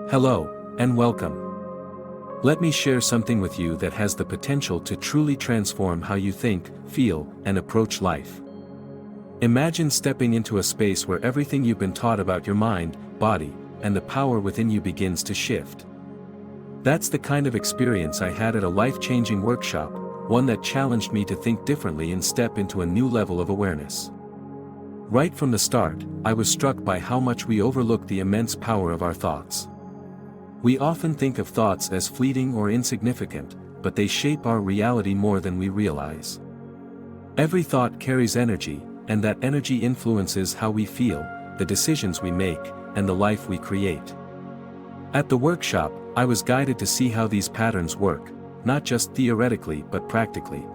Hello, and welcome. Let me share something with you that has the potential to truly transform how you think, feel, and approach life. Imagine stepping into a space where everything you've been taught about your mind, body, and the power within you begins to shift. That's the kind of experience I had at a life-changing workshop, one that challenged me to think differently and step into a new level of awareness. Right from the start, I was struck by how much we overlook the immense power of our thoughts. We often think of thoughts as fleeting or insignificant, but they shape our reality more than we realize. Every thought carries energy, and that energy influences how we feel, the decisions we make, and the life we create. At the workshop, I was guided to see how these patterns work, not just theoretically but practically.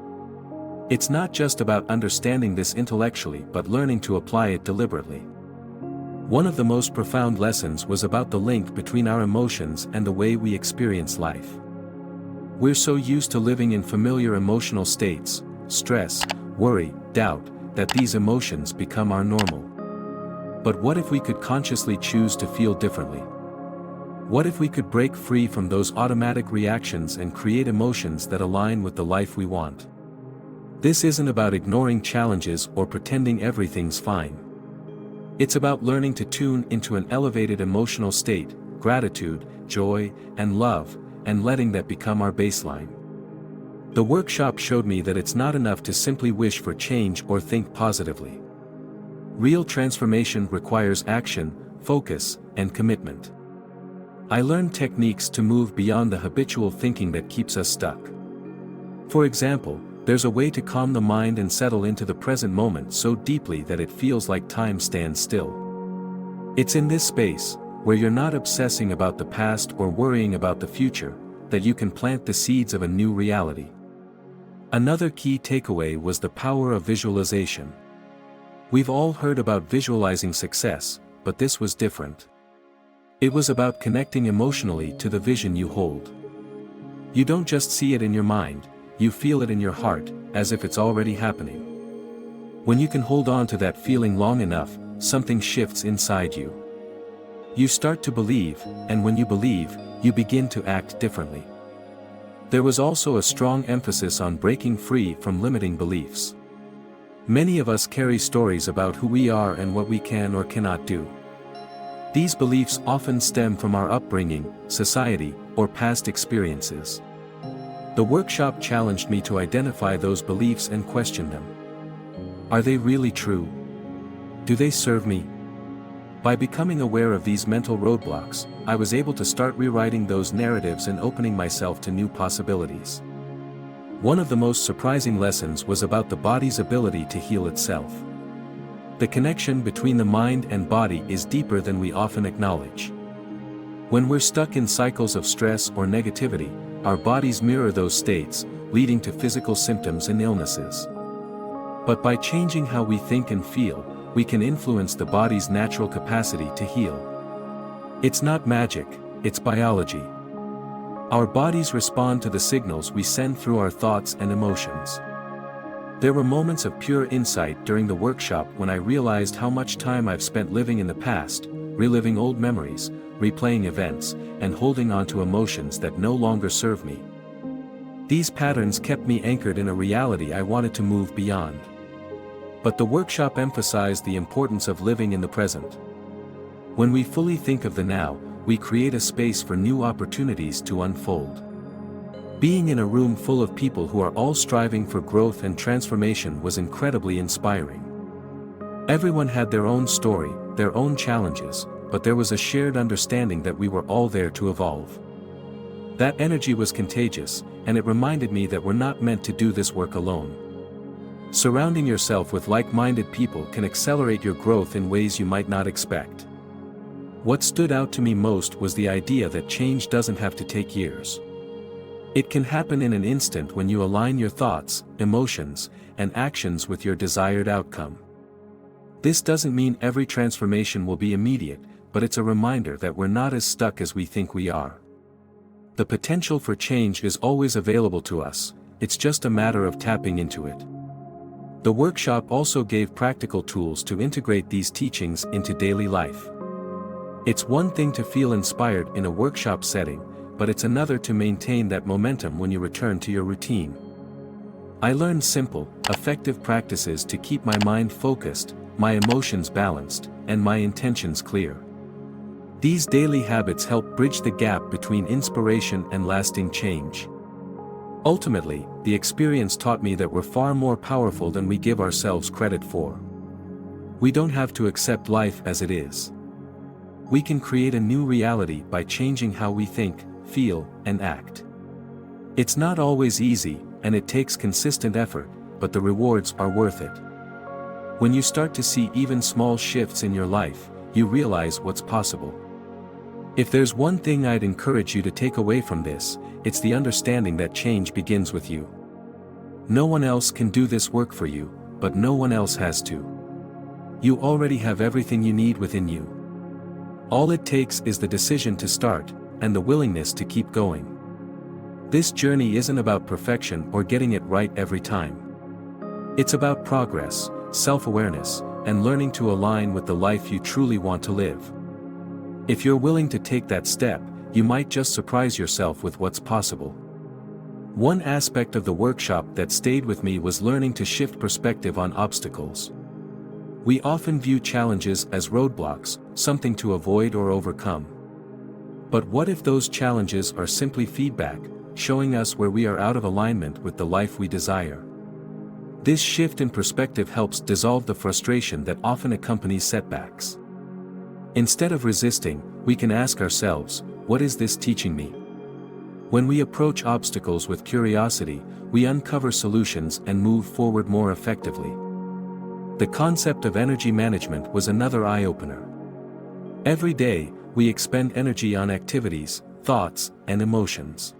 It's not just about understanding this intellectually but learning to apply it deliberately. One of the most profound lessons was about the link between our emotions and the way we experience life. We're so used to living in familiar emotional states, stress, worry, doubt, that these emotions become our normal. But what if we could consciously choose to feel differently? What if we could break free from those automatic reactions and create emotions that align with the life we want? This isn't about ignoring challenges or pretending everything's fine. It's about learning to tune into an elevated emotional state, gratitude, joy, and love, and letting that become our baseline. The workshop showed me that it's not enough to simply wish for change or think positively. Real transformation requires action, focus, and commitment. I learned techniques to move beyond the habitual thinking that keeps us stuck. For example, there's a way to calm the mind and settle into the present moment so deeply that it feels like time stands still. It's in this space, where you're not obsessing about the past or worrying about the future, that you can plant the seeds of a new reality. Another key takeaway was the power of visualization. We've all heard about visualizing success, but this was different. It was about connecting emotionally to the vision you hold. You don't just see it in your mind, you feel it in your heart, as if it's already happening. When you can hold on to that feeling long enough, something shifts inside you. You start to believe, and when you believe, you begin to act differently. There was also a strong emphasis on breaking free from limiting beliefs. Many of us carry stories about who we are and what we can or cannot do. These beliefs often stem from our upbringing, society, or past experiences. The workshop challenged me to identify those beliefs and question them. Are they really true? Do they serve me? By becoming aware of these mental roadblocks, I was able to start rewriting those narratives and opening myself to new possibilities. One of the most surprising lessons was about the body's ability to heal itself. The connection between the mind and body is deeper than we often acknowledge. When we're stuck in cycles of stress or negativity, our bodies mirror those states, leading to physical symptoms and illnesses. But by changing how we think and feel, we can influence the body's natural capacity to heal. It's not magic, it's biology. Our bodies respond to the signals we send through our thoughts and emotions. There were moments of pure insight during the workshop when I realized how much time I've spent living in the past, reliving old memories, replaying events, and holding on to emotions that no longer serve me. These patterns kept me anchored in a reality I wanted to move beyond. But the workshop emphasized the importance of living in the present. When we fully think of the now, we create a space for new opportunities to unfold. Being in a room full of people who are all striving for growth and transformation was incredibly inspiring. Everyone had their own story, their own challenges, but there was a shared understanding that we were all there to evolve. That energy was contagious, and it reminded me that we're not meant to do this work alone. Surrounding yourself with like-minded people can accelerate your growth in ways you might not expect. What stood out to me most was the idea that change doesn't have to take years. It can happen in an instant when you align your thoughts, emotions, and actions with your desired outcome. This doesn't mean every transformation will be immediate, but it's a reminder that we're not as stuck as we think we are. The potential for change is always available to us, it's just a matter of tapping into it. The workshop also gave practical tools to integrate these teachings into daily life. It's one thing to feel inspired in a workshop setting, but it's another to maintain that momentum when you return to your routine. I learned simple, effective practices to keep my mind focused, my emotions balanced, and my intentions clear. These daily habits help bridge the gap between inspiration and lasting change. Ultimately, the experience taught me that we're far more powerful than we give ourselves credit for. We don't have to accept life as it is. We can create a new reality by changing how we think, feel, and act. It's not always easy, and it takes consistent effort, but the rewards are worth it. When you start to see even small shifts in your life, you realize what's possible. If there's one thing I'd encourage you to take away from this, it's the understanding that change begins with you. No one else can do this work for you, but no one else has to. You already have everything you need within you. All it takes is the decision to start, and the willingness to keep going. This journey isn't about perfection or getting it right every time. It's about progress, self-awareness, and learning to align with the life you truly want to live. If you're willing to take that step, you might just surprise yourself with what's possible. One aspect of the workshop that stayed with me was learning to shift perspective on obstacles. We often view challenges as roadblocks, something to avoid or overcome. But what if those challenges are simply feedback, showing us where we are out of alignment with the life we desire? This shift in perspective helps dissolve the frustration that often accompanies setbacks. Instead of resisting, we can ask ourselves, what is this teaching me? When we approach obstacles with curiosity, we uncover solutions and move forward more effectively. The concept of energy management was another eye-opener. Every day, we expend energy on activities, thoughts, and emotions.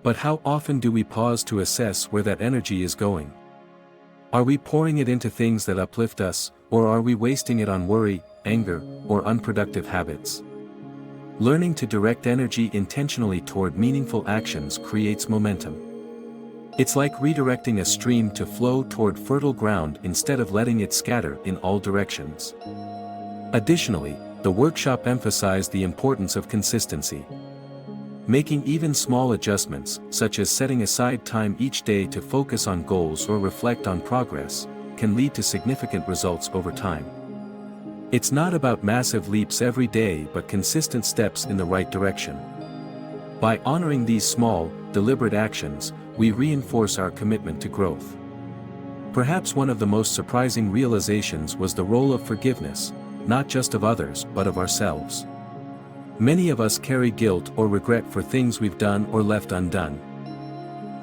But how often do we pause to assess where that energy is going? Are we pouring it into things that uplift us, or are we wasting it on worry, anger, or unproductive habits? Learning to direct energy intentionally toward meaningful actions creates momentum. It's like redirecting a stream to flow toward fertile ground instead of letting it scatter in all directions. Additionally, the workshop emphasized the importance of consistency. Making even small adjustments, such as setting aside time each day to focus on goals or reflect on progress, can lead to significant results over time. It's not about massive leaps every day but consistent steps in the right direction. By honoring these small, deliberate actions, we reinforce our commitment to growth. Perhaps one of the most surprising realizations was the role of forgiveness, not just of others but of ourselves. Many of us carry guilt or regret for things we've done or left undone.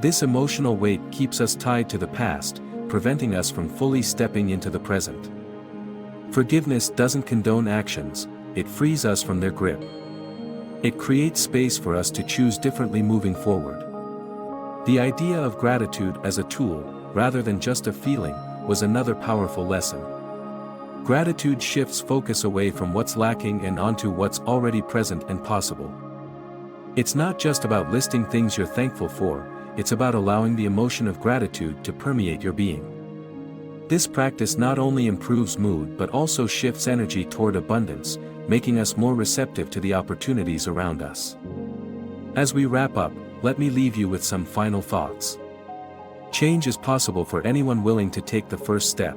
This emotional weight keeps us tied to the past, preventing us from fully stepping into the present. Forgiveness doesn't condone actions, it frees us from their grip. It creates space for us to choose differently moving forward. The idea of gratitude as a tool, rather than just a feeling, was another powerful lesson. Gratitude shifts focus away from what's lacking and onto what's already present and possible. It's not just about listing things you're thankful for, it's about allowing the emotion of gratitude to permeate your being. This practice not only improves mood but also shifts energy toward abundance, making us more receptive to the opportunities around us. As we wrap up, let me leave you with some final thoughts. Change is possible for anyone willing to take the first step.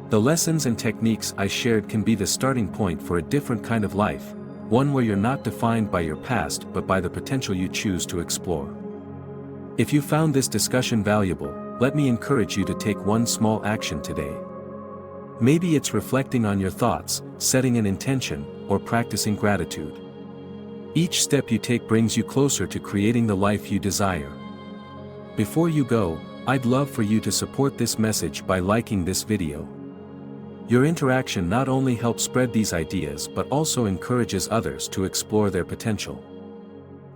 The lessons and techniques I shared can be the starting point for a different kind of life, one where you're not defined by your past but by the potential you choose to explore. If you found this discussion valuable, let me encourage you to take one small action today. Maybe it's reflecting on your thoughts, setting an intention, or practicing gratitude. Each step you take brings you closer to creating the life you desire. Before you go, I'd love for you to support this message by liking this video. Your interaction not only helps spread these ideas but also encourages others to explore their potential.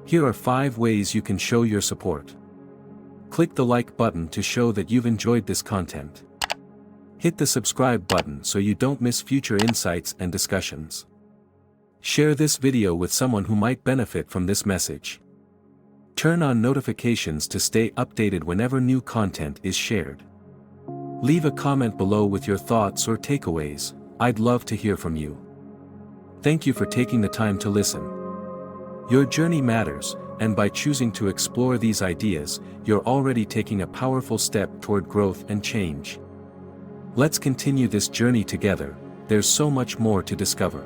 Here are 5 ways you can show your support. Click the like button to show that you've enjoyed this content. Hit the subscribe button so you don't miss future insights and discussions. Share this video with someone who might benefit from this message. Turn on notifications to stay updated whenever new content is shared. Leave a comment below with your thoughts or takeaways, I'd love to hear from you. Thank you for taking the time to listen. Your journey matters, and by choosing to explore these ideas, you're already taking a powerful step toward growth and change. Let's continue this journey together, there's so much more to discover.